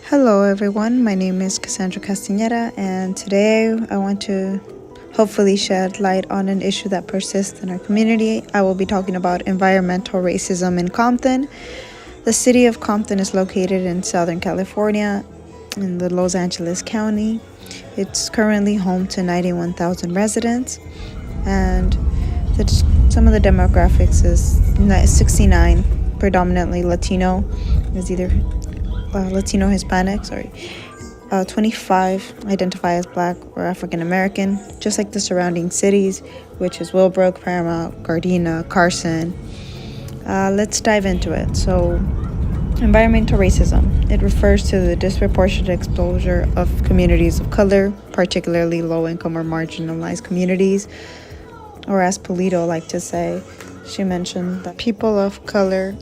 Hello, everyone. My name is Cassandra Castaneda, and today I want to hopefully shed light on an issue that persists in our community. I will be talking about environmental racism in Compton. The city of Compton is located in Southern California in the Los Angeles County. It's currently home to 91,000 residents, and some of the demographics is 69, predominantly Latino. Is either Latino Hispanic, 25 identify as Black or African American, just like the surrounding cities, which is Willbrook, Paramount, Gardena, Carson. Let's dive into it. So, environmental racism. It refers to the disproportionate exposure of communities of color, particularly low-income or marginalized communities, or as Polito liked to say, she mentioned that people of color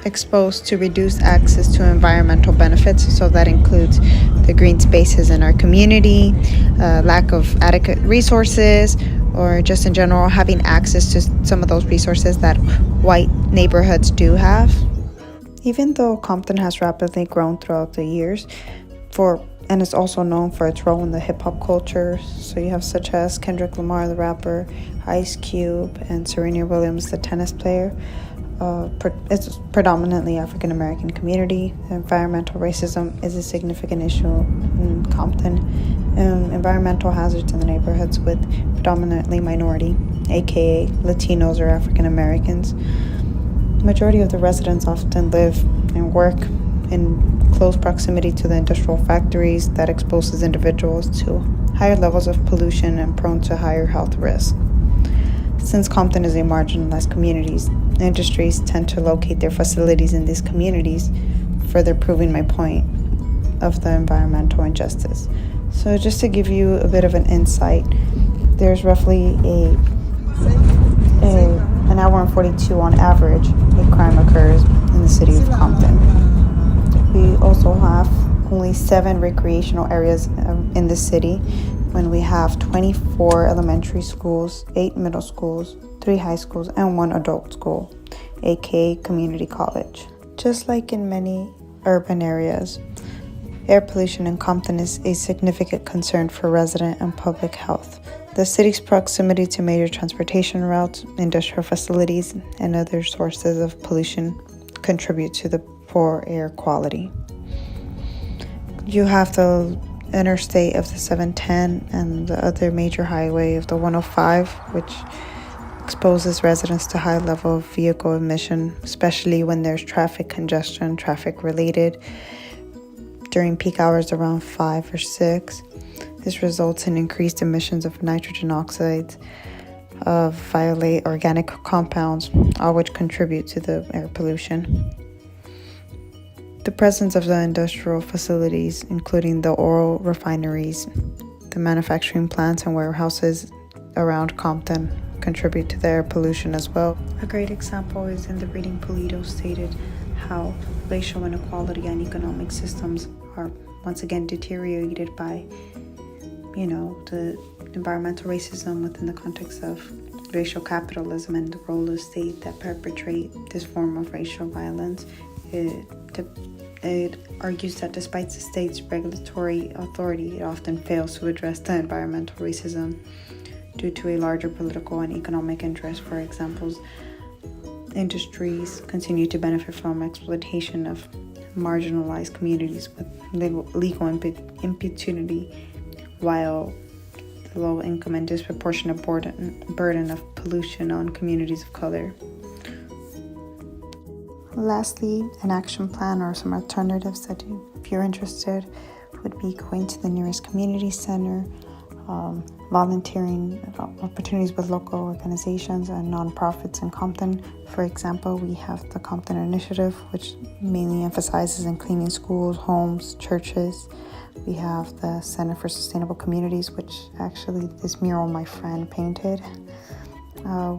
exposed to reduced access to environmental benefits. So that includes the green spaces in our community, lack of adequate resources, or just in general having access to some of those resources that white neighborhoods do have. Even though Compton has rapidly grown throughout the years, and is also known for its role in the hip-hop culture, so you have such as Kendrick Lamar, the rapper, Ice Cube, and Serena Williams, the tennis player. It's predominantly African American community. Environmental racism is a significant issue in Compton. Environmental hazards in the neighborhoods with predominantly minority, aka Latinos or African Americans. Majority of the residents often live and work in close proximity to the industrial factories that exposes individuals to higher levels of pollution and prone to higher health risks. Since Compton is a marginalized community, industries tend to locate their facilities in these communities, further proving my point of the environmental injustice. So just to give you a bit of an insight, there's roughly an hour and 42 on average a crime occurs in the city of Compton. We also have only 7 recreational areas in the city, when we have 24 elementary schools, 8 middle schools, 3 high schools, and 1 adult school, aka community college. Just like in many urban areas, air pollution in Compton is a significant concern for resident and public health. The city's proximity to major transportation routes, industrial facilities, and other sources of pollution contribute to the poor air quality. You have the interstate of the 710 and the other major highway of the 105, which exposes residents to high level of vehicle emission, especially when there's traffic congestion, traffic related, during peak hours around 5 or 6. This results in increased emissions of nitrogen oxides, violate organic compounds, all which contribute to the air pollution. The presence of the industrial facilities, including the oil refineries, the manufacturing plants and warehouses around Compton, contribute to the air pollution as well. A great example is in the reading Polito stated how racial inequality and economic systems are once again deteriorated by, the environmental racism within the context of racial capitalism and the role of state that perpetrate this form of racial violence. It argues that despite the state's regulatory authority, it often fails to address the environmental racism due to a larger political and economic interest. For example, industries continue to benefit from exploitation of marginalized communities with legal impunity, while the low income and disproportionate burden of pollution on communities of color. Lastly, an action plan or some alternatives that, if you're interested, would be going to the nearest community center, volunteering opportunities with local organizations and nonprofits in Compton. For example, we have the Compton Initiative, which mainly emphasizes in cleaning schools, homes, churches. We have the Center for Sustainable Communities, which actually this mural my friend painted.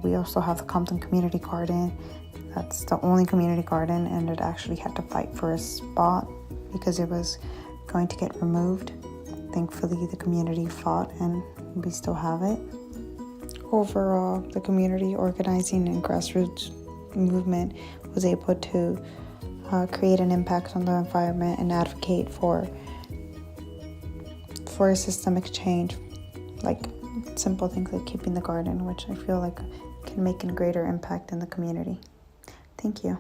We also have the Compton Community Garden. That's the only community garden, and it actually had to fight for a spot because it was going to get removed. Thankfully, the community fought, and we still have it. Overall, the community organizing and grassroots movement was able to create an impact on the environment and advocate for a systemic change, like simple things like keeping the garden, which I feel like can make a greater impact in the community. Thank you.